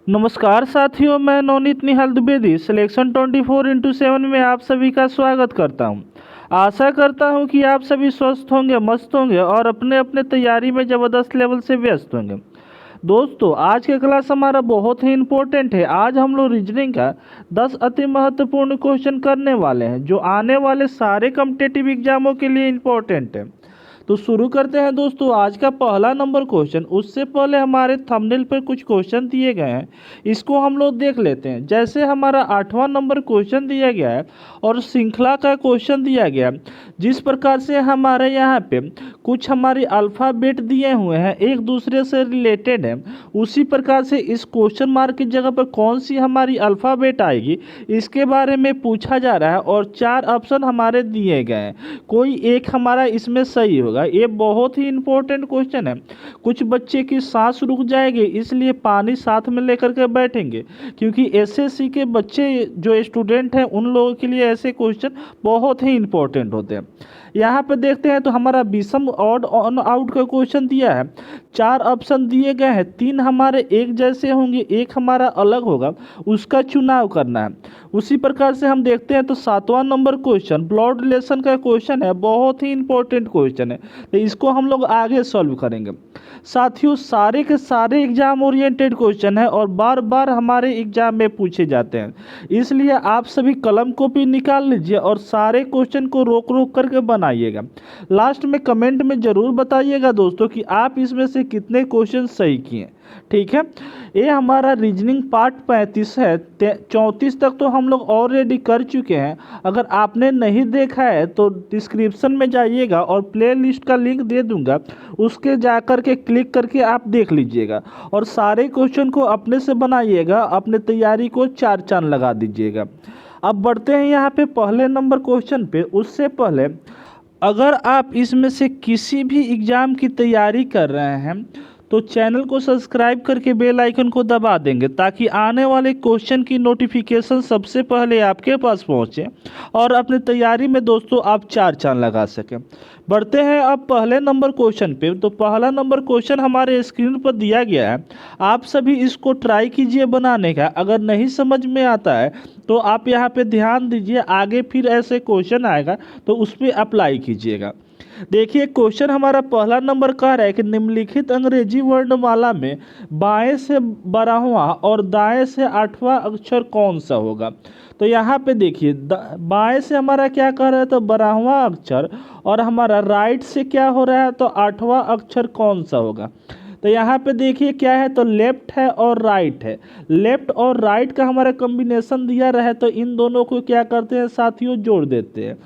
नमस्कार साथियों, मैं नवनीत निहाल द्विवेदी सिलेक्शन 24x7 में आप सभी का स्वागत करता हूं। आशा करता हूं कि आप सभी स्वस्थ होंगे, मस्त होंगे और अपने अपने तैयारी में ज़बरदस्त लेवल से व्यस्त होंगे। दोस्तों, आज का क्लास हमारा बहुत ही इम्पोर्टेंट है। आज हम लोग रीजनिंग का 10 अति महत्वपूर्ण क्वेश्चन करने वाले हैं जो आने वाले सारे कॉम्पिटिटिव एग्जामों के लिए इम्पोर्टेंट है। तो शुरू करते हैं दोस्तों आज का पहला नंबर क्वेश्चन। उससे पहले हमारे थंबनेल पर कुछ क्वेश्चन दिए गए हैं, इसको हम लोग देख लेते हैं। जैसे हमारा 8वां नंबर क्वेश्चन दिया गया है और श्रृंखला का क्वेश्चन दिया गया है। जिस प्रकार से हमारे यहाँ पे कुछ हमारी अल्फ़ाबेट दिए हुए हैं एक दूसरे से रिलेटेड है, उसी प्रकार से इस क्वेश्चन मार्क की जगह पर कौन सी हमारी अल्फ़ाबेट आएगी इसके बारे में पूछा जा रहा है और 4 ऑप्शन हमारे दिए गए हैं। कोई एक हमारा इसमें सही होगा। ये बहुत ही इम्पोर्टेंट क्वेश्चन है। कुछ बच्चे की सांस रुक जाएगी, इसलिए पानी साथ में लेकर के बैठेंगे, क्योंकि एसएससी के बच्चे जो स्टूडेंट हैं उन लोगों के लिए ऐसे क्वेश्चन बहुत ही इम्पोर्टेंट होते हैं। यहाँ पे देखते हैं तो हमारा विषम ऑड ऑन आउट का क्वेश्चन दिया है। 4 ऑप्शन दिए गए हैं, 3 हमारे एक जैसे होंगे, एक हमारा अलग होगा, उसका चुनाव करना है। उसी प्रकार से हम देखते हैं तो 7वां नंबर क्वेश्चन ब्लड रिलेशन का क्वेश्चन है, बहुत ही इंपॉर्टेंट क्वेश्चन है, तो इसको हम लोग आगे सॉल्व करेंगे। साथियों, सारे के सारे एग्जाम ओरिएंटेड क्वेश्चन है और बार बार हमारे एग्जाम में पूछे जाते हैं, इसलिए आप सभी कलम कॉपी निकाल लीजिए और सारे क्वेश्चन को रोक रोक करके बनाइएगा। लास्ट में कमेंट में ज़रूर बताइएगा दोस्तों कि आप इसमें से कितने क्वेश्चन सही किए। ठीक है, ये हमारा रीजनिंग पार्ट 35 है। 34 तक तो हम लोग ऑलरेडी कर चुके हैं। अगर आपने नहीं देखा है तो डिस्क्रिप्शन में जाइएगा और प्ले लिस्ट का लिंक दे दूंगा, उसके जाकर के क्लिक करके आप देख लीजिएगा और सारे क्वेश्चन को अपने से बनाइएगा, अपने तैयारी को 4 चांद लगा दीजिएगा। अब बढ़ते हैं यहाँ पे पहले नंबर क्वेश्चन पे। उससे पहले अगर आप इसमें से किसी भी एग्ज़ाम की तैयारी कर रहे हैं तो चैनल को सब्सक्राइब करके बेल आइकन को दबा देंगे, ताकि आने वाले क्वेश्चन की नोटिफिकेशन सबसे पहले आपके पास पहुंचे और अपनी तैयारी में दोस्तों आप 4 चांद लगा सकें। बढ़ते हैं अब पहले नंबर क्वेश्चन पे। तो पहला नंबर क्वेश्चन हमारे स्क्रीन पर दिया गया है, आप सभी इसको ट्राई कीजिए बनाने का। अगर नहीं समझ में आता है तो आप यहाँ पे ध्यान दीजिए, आगे फिर ऐसे क्वेश्चन आएगा तो उस पर अप्लाई कीजिएगा। देखिए, क्वेश्चन हमारा पहला नंबर कह रहा है कि निम्नलिखित अंग्रेजी वर्णमाला में बाएं से 12वां और दाएं से 8वां अक्षर कौन सा होगा। तो यहाँ पे देखिए, बाएं से हमारा क्या कह रहा है तो 12वां अक्षर, और हमारा राइट से क्या हो रहा है तो 8वां अक्षर कौन सा होगा। तो यहाँ पे देखिए क्या है तो लेफ्ट है और राइट है। लेफ्ट और राइट का हमारा कॉम्बिनेशन दिया रहा है, तो इन दोनों को क्या करते हैं साथियों, जोड़ देते हैं।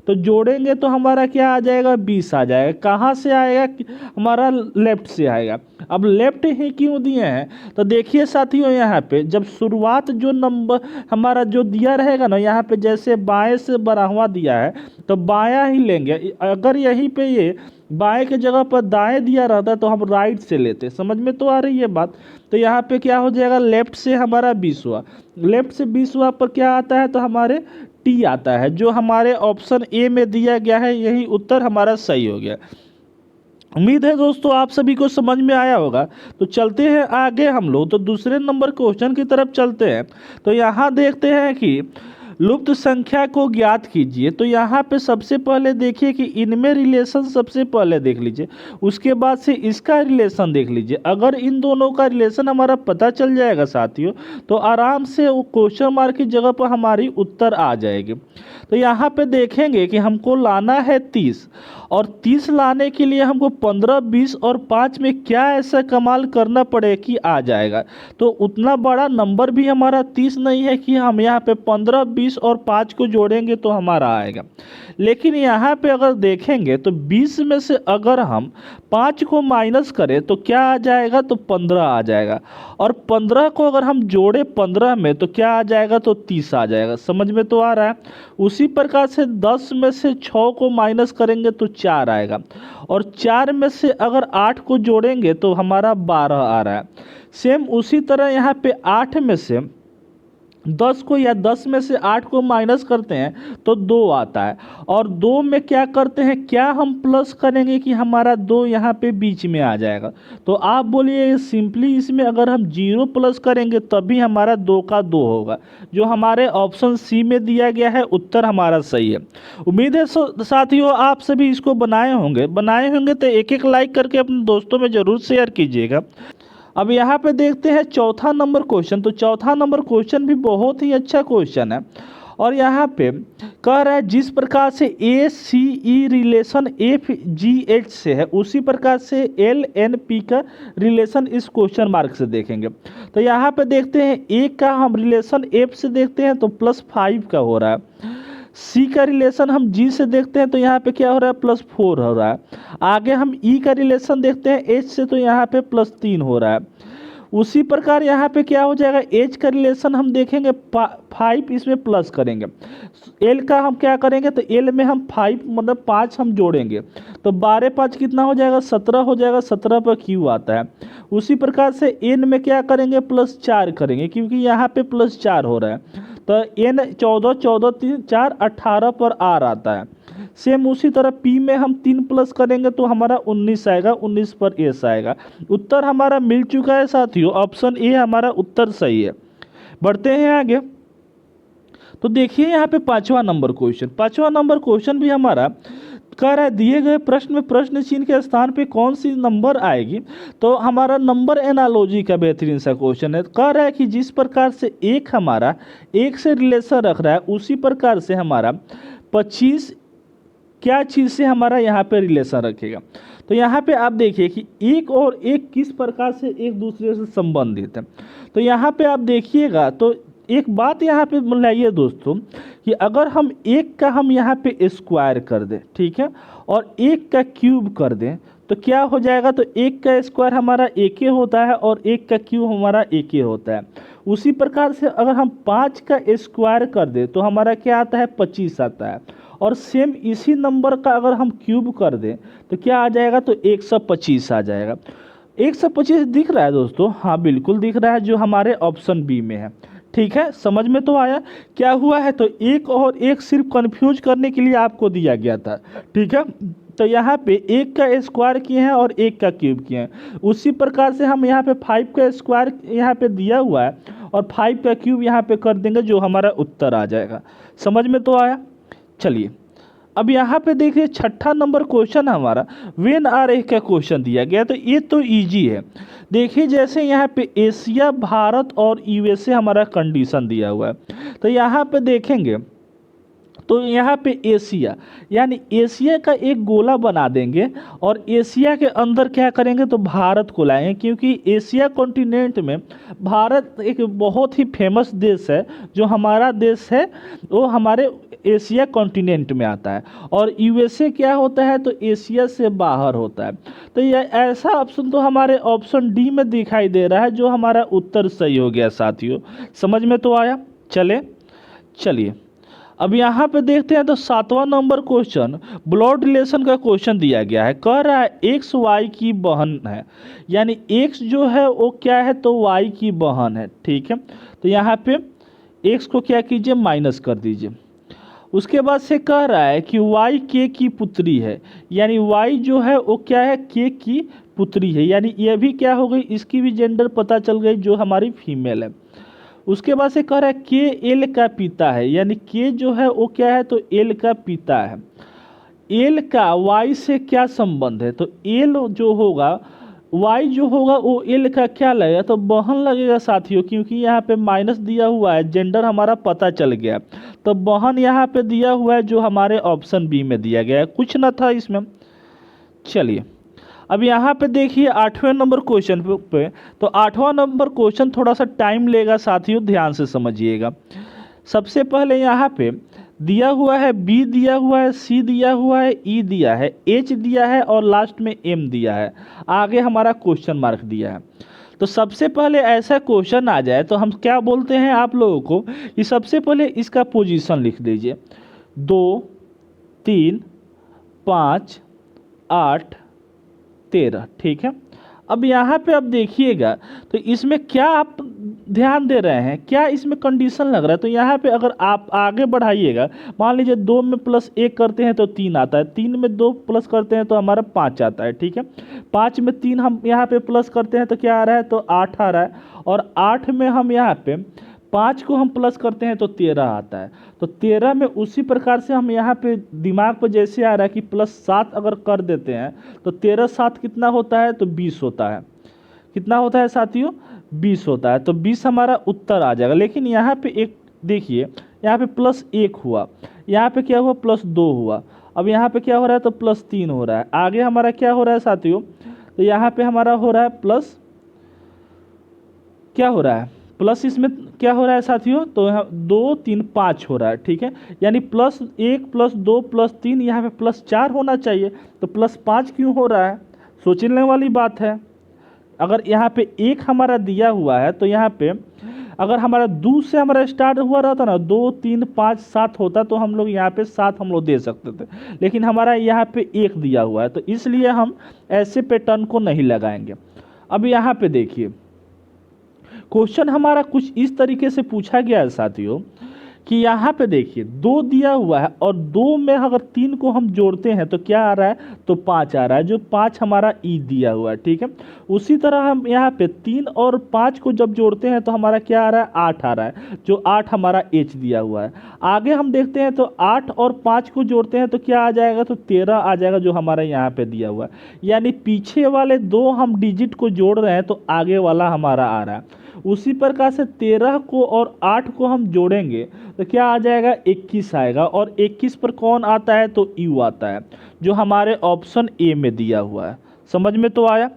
तो जोड़ेंगे तो हमारा क्या आ जाएगा, 20 आ जाएगा। कहाँ से आएगा, हमारा लेफ्ट से आएगा। अब लेफ्ट ही क्यों दिए हैं तो देखिए साथियों, यहाँ पे जब शुरुआत जो नंबर हमारा जो दिया रहेगा ना, यहाँ पे जैसे बाएं से 12वां दिया है तो बायां ही लेंगे। अगर यहीं पे ये बाएं के जगह पर दाएं दिया रहता तो हम राइट से लेते। समझ में तो आ रही है बात। तो यहाँ पे क्या हो जाएगा, लेफ्ट से हमारा 20 हुआ, लेफ्ट से 20 हुआ पर क्या आता है तो हमारे टी आता है, जो हमारे ऑप्शन ए में दिया गया है। यही उत्तर हमारा सही हो गया। उम्मीद है दोस्तों आप सभी को समझ में आया होगा। तो चलते हैं आगे हम लोग, तो दूसरे नंबर क्वेश्चन की तरफ चलते हैं। तो यहाँ देखते हैं कि लुप्त संख्या को ज्ञात कीजिए। तो यहाँ पे सबसे पहले देखिए कि इनमें रिलेशन सबसे पहले देख लीजिए, उसके बाद से इसका रिलेशन देख लीजिए। अगर इन दोनों का रिलेशन हमारा पता चल जाएगा साथियों, तो आराम से वो क्वेश्चन मार्क की जगह पर हमारी उत्तर आ जाएगी। तो यहाँ पे देखेंगे कि हमको लाना है 30, और 30 लाने के लिए हमको 15, 20 और 5 में क्या ऐसा कमाल करना पड़े कि आ जाएगा। तो उतना बड़ा नंबर भी हमारा 30 नहीं है कि हम यहाँ पे 15, 20 और 5 को जोड़ेंगे तो हमारा आएगा। लेकिन यहाँ पे अगर देखेंगे तो 20 में से अगर हम 5 को माइनस करें तो क्या आ जाएगा तो 15 आ जाएगा, और 15 को अगर हम जोड़े 15 में तो क्या आ जाएगा तो 30 आ जाएगा। समझ में तो आ रहा है। उसी प्रकार से 10 में से 6 को माइनस करेंगे तो 4 आएगा, और 4 में से अगर 8 को जोड़ेंगे तो हमारा 12 आ रहा है। सेम उसी तरह यहाँ पे 8 में से 10 को या 10 में से 8 को माइनस करते हैं तो 2 आता है। और 2 में क्या करते हैं, क्या हम प्लस करेंगे कि हमारा 2 यहाँ पे बीच में आ जाएगा। तो आप बोलिए सिंपली इसमें अगर हम 0 प्लस करेंगे तभी हमारा 2 का 2 होगा, जो हमारे ऑप्शन सी में दिया गया है। उत्तर हमारा सही है। उम्मीद है साथियों आप सभी इसको बनाए होंगे तो एक एक लाइक करके अपने दोस्तों में ज़रूर शेयर कीजिएगा। अब यहाँ पे देखते हैं चौथा नंबर क्वेश्चन। तो चौथा नंबर क्वेश्चन भी बहुत ही अच्छा क्वेश्चन है। और यहाँ पे कह रहा है जिस प्रकार से ए सी ई रिलेशन एफ जी एच से है उसी प्रकार से एल एन पी का रिलेशन इस क्वेश्चन मार्क से देखेंगे। तो यहाँ पे देखते हैं ए का हम रिलेशन एफ से देखते हैं तो +5 का हो रहा है। सी का रिलेशन हम जी से देखते हैं तो यहाँ पे क्या हो रहा है, +4 हो रहा है। आगे हम ई का रिलेशन देखते हैं एच से तो यहाँ पे +3 हो रहा है। उसी प्रकार यहाँ पे क्या हो जाएगा, एच का रिलेशन हम देखेंगे 5, इसमें प्लस करेंगे। एल का हम क्या करेंगे, तो एल में हम 5 मतलब 5 हम जोड़ेंगे तो 12 5 कितना हो जाएगा, 17 हो जाएगा। 17 पर क्यू आता है। उसी प्रकार से एन में क्या करेंगे, +4 करेंगे क्योंकि यहाँ पे +4 हो रहा है। तो एन 14 14 3 4 18 पर आर आता है। सेम उसी तरह पी में हम 3 प्लस करेंगे तो हमारा 19 आएगा, 19 पर एस आएगा। उत्तर हमारा मिल चुका है साथियों, ऑप्शन ए हमारा उत्तर सही है। बढ़ते हैं आगे। तो देखिए यहाँ पे पांचवा नंबर क्वेश्चन भी हमारा कह रहा है दिए गए प्रश्न में प्रश्न चिन्ह के स्थान पे कौन सी नंबर आएगी। तो हमारा नंबर एनालॉजी का बेहतरीन सा क्वेश्चन है। कह रहा है कि जिस प्रकार से एक हमारा एक से रिलेशन रख रहा है उसी प्रकार से हमारा 25 क्या चीज़ से हमारा यहाँ पे रिलेशन रखेगा। तो यहाँ पे आप देखिए कि एक और एक किस प्रकार से एक दूसरे से संबंधित है। तो यहाँ पे आप देखिएगा तो एक बात यहाँ पे मिलाइए दोस्तों कि अगर हम एक का हम यहाँ पे स्क्वायर कर दें, ठीक है, और एक का क्यूब कर दें तो क्या हो जाएगा, तो एक का स्क्वायर हमारा एक ही होता है और एक का क्यूब हमारा एक ही होता है। उसी प्रकार से अगर हम 5 का स्क्वायर कर दें तो हमारा क्या आता है, 25 आता है। और सेम इसी नंबर का अगर हम क्यूब कर दें तो क्या आ जाएगा, तो 125 आ जाएगा। 125 दिख रहा है दोस्तों, हाँ बिल्कुल दिख रहा है, जो हमारे ऑप्शन बी में है। ठीक है, समझ में तो आया क्या हुआ है। तो एक और एक सिर्फ कंफ्यूज करने के लिए आपको दिया गया था, ठीक है। तो यहाँ पे एक का स्क्वायर किए हैं और एक का क्यूब किए हैं। उसी प्रकार से हम यहाँ पे 5 का स्क्वायर यहाँ पे दिया हुआ है और 5 का क्यूब यहाँ पे कर देंगे, जो हमारा उत्तर आ जाएगा। समझ में तो आया। चलिए अब यहाँ पे देखिए छठा नंबर क्वेश्चन हमारा वेन आर ए का क्वेश्चन दिया गया। तो ये तो इजी है। देखिए जैसे यहाँ पे एशिया, भारत और यूएसए हमारा कंडीशन दिया हुआ है। तो यहाँ पे देखेंगे तो यहाँ पे एशिया यानी एशिया का एक गोला बना देंगे और एशिया के अंदर क्या करेंगे, तो भारत को लाएंगे, क्योंकि एशिया कॉन्टिनेंट में भारत एक बहुत ही फेमस देश है। जो हमारा देश है वो हमारे एशिया कॉन्टिनेंट में आता है। और यूएसए क्या होता है, तो एशिया से बाहर होता है। तो ये ऐसा ऑप्शन तो हमारे ऑप्शन डी में दिखाई दे रहा है, जो हमारा उत्तर सही हो गया साथियों। समझ में तो आया। चलिए अब यहाँ पे देखते हैं। तो सातवां नंबर क्वेश्चन ब्लड रिलेशन का क्वेश्चन दिया गया है। कह रहा है एक्स वाई की बहन है, यानी एक्स जो है वो क्या है, तो वाई की बहन है। ठीक है, तो यहाँ पे एक्स को क्या कीजिए, माइनस कर दीजिए। उसके बाद से कह रहा है कि वाई के की पुत्री है, यानी वाई जो है वो क्या है, के की पुत्री है। यानी ये भी क्या हो गई, इसकी भी जेंडर पता चल गई, जो हमारी फीमेल है। उसके बाद से कह रहा है के एल का पिता है, यानी के जो है वो क्या है, तो एल का पिता है। एल का वाई से क्या संबंध है, तो एल जो होगा, वाई जो होगा वो एल का क्या लगेगा, तो बहन लगेगा साथियों, क्योंकि यहाँ पे माइनस दिया हुआ है, जेंडर हमारा पता चल गया। तो बहन यहाँ पे दिया हुआ है, जो हमारे ऑप्शन बी में दिया गया है, कुछ ना था इसमें। चलिए अब यहाँ पे देखिए 8वें नंबर क्वेश्चन पे। तो 8वां नंबर क्वेश्चन थोड़ा सा टाइम लेगा साथियों, ध्यान से समझिएगा। सबसे पहले यहाँ पे दिया हुआ है बी दिया हुआ है, सी दिया हुआ है, ई दिया है, एच दिया है और लास्ट में एम दिया है। आगे हमारा क्वेश्चन मार्क दिया है। तो सबसे पहले ऐसा क्वेश्चन आ जाए तो हम क्या बोलते हैं आप लोगों को कि सबसे पहले इसका पोजीशन लिख दीजिए, 2 3 5 8 13। ठीक है, अब यहाँ पे आप देखिएगा तो इसमें क्या आप ध्यान दे रहे हैं, क्या इसमें कंडीशन लग रहा है। तो यहाँ पे अगर आप आगे बढ़ाइएगा, मान लीजिए 2 में +1 करते हैं तो 3 आता है, 3 में 2 प्लस करते हैं तो हमारा 5 आता है, ठीक है। 5 में 3 हम यहाँ पे प्लस करते हैं तो क्या आ रहा है, तो 8 आ रहा है। और 8 में हम यहाँ पे 5 को हम प्लस करते हैं तो 13 आता है। तो 13 में उसी प्रकार से हम यहाँ पे दिमाग पर जैसे आ रहा है कि +7 अगर कर देते हैं तो 13 7 कितना होता है, तो 20 होता है। कितना होता है साथियों, 20 होता है। तो 20 हमारा उत्तर आ जाएगा। लेकिन यहाँ पे एक देखिए, यहाँ पे +1 हुआ, यहाँ पे क्या हुआ, +2 हुआ, अब यहाँ पे क्या हो रहा है, तो +3 हो रहा है। आगे हमारा क्या हो रहा है साथियों, तो यहाँ पे हमारा हो रहा है प्लस, क्या हो रहा है, प्लस इसमें क्या हो रहा है साथियों, तो यहाँ 2 3 5 हो रहा है, ठीक है। यानी +1 +2 +3, यहाँ पे +4 होना चाहिए, तो +5 क्यों हो रहा है, सोचने वाली बात है। अगर यहाँ पे 1 हमारा दिया हुआ है तो यहाँ पे अगर हमारा 2 से हमारा स्टार्ट हुआ रहता ना, 2 3 5 7 होता तो हम लोग यहाँ पे 7 हम लोग दे सकते थे। लेकिन हमारा यहाँ पे 1 दिया हुआ है, तो इसलिए हम ऐसे पैटर्न को नहीं लगाएंगे। अब यहाँ पे देखिए, क्वेश्चन हमारा कुछ इस तरीके से पूछा गया है साथियों कि यहाँ पे देखिए 2 दिया हुआ है और 2 में अगर 3 को हम जोड़ते हैं तो क्या आ रहा है, तो 5 आ रहा है, जो 5 हमारा ई दिया हुआ है, ठीक है। उसी तरह हम यहाँ पे 3 और 5 को जब जोड़ते हैं तो हमारा क्या आ रहा है, 8 आ रहा है, जो 8 हमारा एच दिया हुआ है। आगे हम देखते हैं तो 8 और 5 को जोड़ते हैं तो क्या आ जाएगा, तो 13 आ जाएगा, जो हमारा यहाँ पे दिया हुआ है। यानी पीछे वाले 2 हम डिजिट को जोड़ रहे हैं तो आगे वाला हमारा आ रहा है। उसी प्रकार से 13 को और 8 को हम जोड़ेंगे तो क्या आ जाएगा, 21 आएगा। और 21 पर कौन आता है, तो यू आता है, जो हमारे ऑप्शन ए में दिया हुआ है। समझ में तो आया।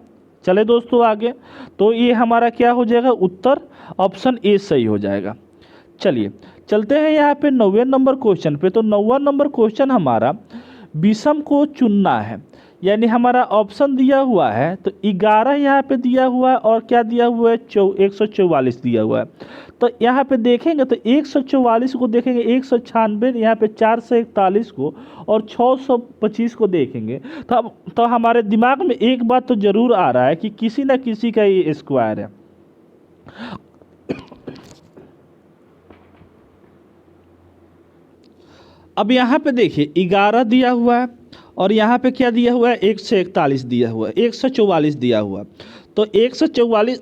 चले दोस्तों आगे, तो ये हमारा क्या हो जाएगा, उत्तर ऑप्शन ए सही हो जाएगा। चलिए चलते हैं यहाँ पे 9वें नंबर क्वेश्चन पे। तो 9वां नंबर क्वेश्चन हमारा विषम को चुनना है। यानी हमारा ऑप्शन दिया हुआ है तो 11 यहाँ पे दिया हुआ है और क्या दिया हुआ है, 144 दिया हुआ है। तो यहाँ पे देखेंगे तो 144 को देखेंगे, 196 यहाँ पे 441 को और 625 को देखेंगे तो हमारे दिमाग में एक बात तो जरूर आ रहा है कि किसी न किसी का ये स्क्वायर है। अब यहाँ पे देखिए 11 दिया हुआ है और यहाँ पे क्या दिया हुआ है, 141 दिया हुआ है, 144 दिया हुआ है। तो 144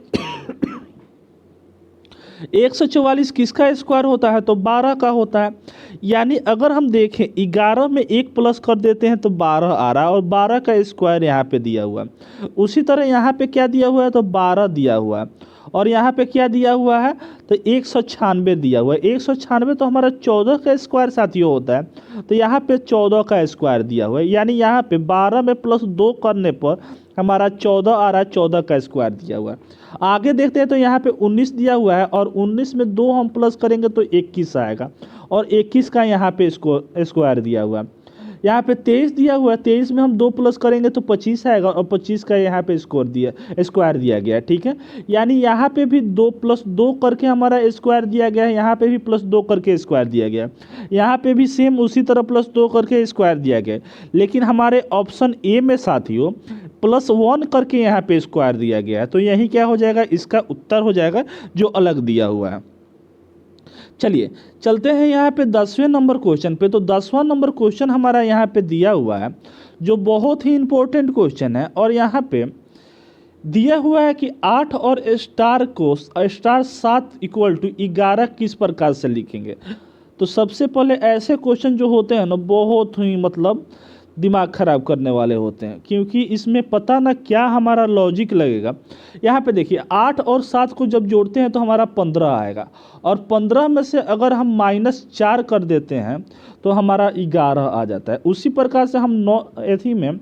144 किसका स्क्वायर होता है, तो 12 का होता है। यानी अगर हम देखें 11 में 1 प्लस कर देते हैं तो 12 आ रहा है और 12 का स्क्वायर यहाँ पे दिया हुआ है। उसी तरह यहाँ पे क्या दिया हुआ है, तो 12 दिया हुआ है और यहाँ पे क्या दिया हुआ है, तो 196 दिया हुआ है। 196 तो हमारा 14 का स्क्वायर साथियों होता है, तो यहाँ पे 14 का स्क्वायर दिया हुआ है। यानी यहाँ पे 12 में +2 करने पर हमारा 14 आ रहा है, 14 का स्क्वायर दिया हुआ है। आगे देखते हैं तो यहाँ पे 19 दिया हुआ है और 19 में 2 हम प्लस करेंगे तो 21 आएगा और 21 का यहाँ पे स्क्वायर दिया हुआ है। यहाँ पे 23 दिया हुआ है, 23 में हम 2 प्लस करेंगे तो 25 आएगा और 25 का यहाँ पे स्क्वायर दिया गया है, ठीक है। यानी यहाँ पे भी 2 + 2 करके हमारा स्क्वायर दिया गया है, यहाँ पे भी +2 करके स्क्वायर दिया गया है, यहाँ पे भी सेम उसी तरह +2 करके स्क्वायर दिया गया है। लेकिन हमारे ऑप्शन ए में साथियों +1 करके यहाँ पे स्क्वायर दिया गया है। तो यही क्या हो जाएगा, इसका उत्तर हो जाएगा जो अलग दिया हुआ है। चलिए चलते हैं यहाँ पे 10वें नंबर क्वेश्चन पे। तो 10वां नंबर क्वेश्चन हमारा यहाँ पे दिया हुआ है जो बहुत ही इम्पोर्टेंट क्वेश्चन है और यहाँ पे दिया हुआ है कि 8 और स्टार 7 = 11 किस प्रकार से लिखेंगे। तो सबसे पहले ऐसे क्वेश्चन जो होते हैं ना बहुत ही मतलब दिमाग ख़राब करने वाले होते हैं, क्योंकि इसमें पता ना क्या हमारा लॉजिक लगेगा। यहाँ पे देखिए 8 और 7 को जब जोड़ते हैं तो हमारा 15 आएगा और 15 में से अगर हम -4 कर देते हैं तो हमारा 11 आ जाता है। उसी प्रकार से हम 9 एथी में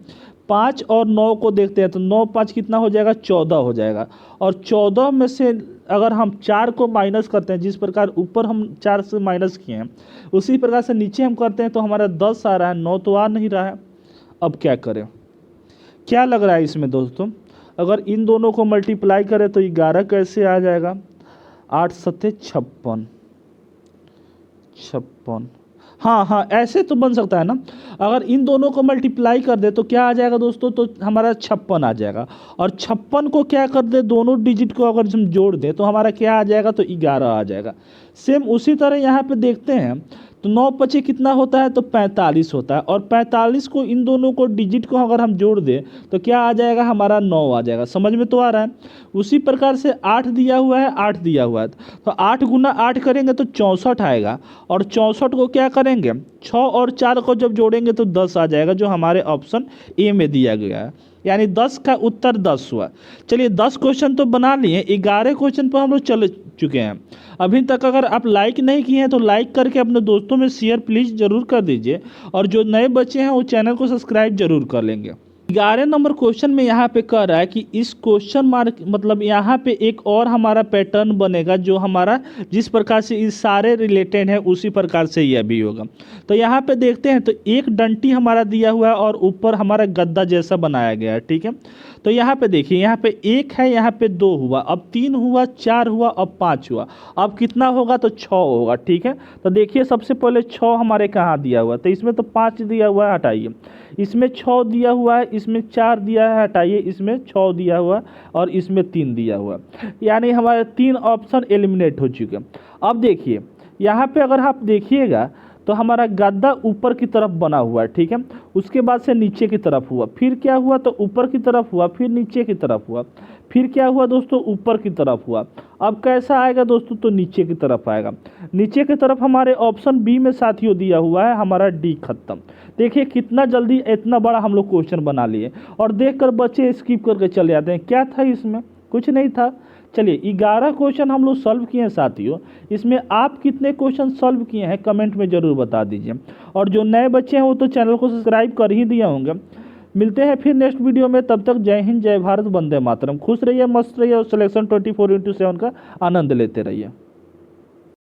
5 और 9 को देखते हैं तो 9 5 कितना हो जाएगा, 14 हो जाएगा। और 14 में से अगर हम 4 को माइनस करते हैं, जिस प्रकार ऊपर हम 4 से माइनस किए हैं उसी प्रकार से नीचे हम करते हैं तो हमारा 10 आ रहा है, 9 तो आ नहीं रहा है। अब क्या करें, क्या लग रहा है इसमें दोस्तों, अगर इन दोनों को मल्टीप्लाई करें तो 11 कैसे आ जाएगा, 8 × 7 = 56। हाँ हाँ, ऐसे तो बन सकता है ना। अगर इन दोनों को मल्टीप्लाई कर दे तो क्या आ जाएगा दोस्तों, तो हमारा 56 आ जाएगा। और 56 को क्या कर दे, दोनों डिजिट को अगर हम जोड़ दें तो हमारा क्या आ जाएगा, तो 11 आ जाएगा। सेम उसी तरह यहाँ पे देखते हैं, तो 9 पचे कितना होता है, तो 45 होता है। और 45 को, इन दोनों को डिजिट को अगर हम जोड़ दें तो क्या आ जाएगा, हमारा 9 आ जाएगा। समझ में तो आ रहा है। उसी प्रकार से 8 दिया हुआ है, 8 दिया हुआ है, तो 8 गुना 8 करेंगे तो 64 आएगा। और 64 को क्या करेंगे, 6 और 4 को जब जोड़ेंगे तो 10 आ जाएगा, जो हमारे ऑप्शन ए में दिया गया है। यानी 10 का उत्तर 10 हुआ। चलिए 10 क्वेश्चन तो बना लिए, 11 क्वेश्चन पर हम लोग चल चुके हैं। अभी तक अगर आप लाइक नहीं किए हैं तो लाइक करके अपने दोस्तों में शेयर प्लीज़ ज़रूर कर दीजिए। और जो नए बच्चे हैं वो चैनल को सब्सक्राइब जरूर कर लेंगे। 11 नंबर क्वेश्चन में यहाँ पे कह रहा है कि इस क्वेश्चन मार्क मतलब यहाँ पे एक और हमारा पैटर्न बनेगा, जो हमारा जिस प्रकार से इस सारे रिलेटेड है उसी प्रकार से यह भी होगा। तो यहाँ पे देखते हैं, तो एक डंटी हमारा दिया हुआ है और ऊपर हमारा गद्दा जैसा बनाया गया है, ठीक है। तो यहाँ पे देखिए, यहाँ पे 1 है, यहाँ पे 2 हुआ, अब 3 हुआ, 4 हुआ, अब 5 हुआ। अब कितना होगा, तो 6 होगा, ठीक है। तो देखिए सबसे पहले 6 हमारे कहाँ दिया हुआ है, तो इसमें तो 5 दिया हुआ है, हटाइए। इसमें 6 दिया हुआ है, इसमें 4 दिया है, हटाइए। इसमें 6 दिया हुआ है और इसमें 3 दिया हुआ है। यानी हमारे 3 ऑप्शन एलिमिनेट हो चुके हैं। अब देखिए यहाँ पे अगर आप देखिएगा तो हमारा गद्दा ऊपर की तरफ बना हुआ है, ठीक है। उसके बाद से नीचे की तरफ हुआ, फिर क्या हुआ, तो ऊपर की तरफ हुआ, फिर नीचे की तरफ हुआ, फिर क्या हुआ दोस्तों, ऊपर की तरफ हुआ। अब कैसा आएगा दोस्तों, तो नीचे की तरफ आएगा। नीचे की तरफ हमारे ऑप्शन बी में साथियों दिया हुआ है हमारा डी खत्म। देखिए कितना जल्दी इतना बड़ा हम लोग क्वेश्चन बना लिए, और देखकर बच्चे स्किप करके चले जाते हैं। क्या था इसमें, कुछ नहीं था। चलिए 11 क्वेश्चन हम लोग सॉल्व किए हैं साथियों। इसमें आप कितने क्वेश्चन सॉल्व किए हैं कमेंट में ज़रूर बता दीजिए। और जो नए बच्चे हैं वो तो चैनल को सब्सक्राइब कर ही दिए होंगे। मिलते हैं फिर नेक्स्ट वीडियो में, तब तक जय हिंद, जय भारत, वंदे मातरम। खुश रहिए, मस्त रहिए और सिलेक्शन 24x7 का आनंद लेते रहिए।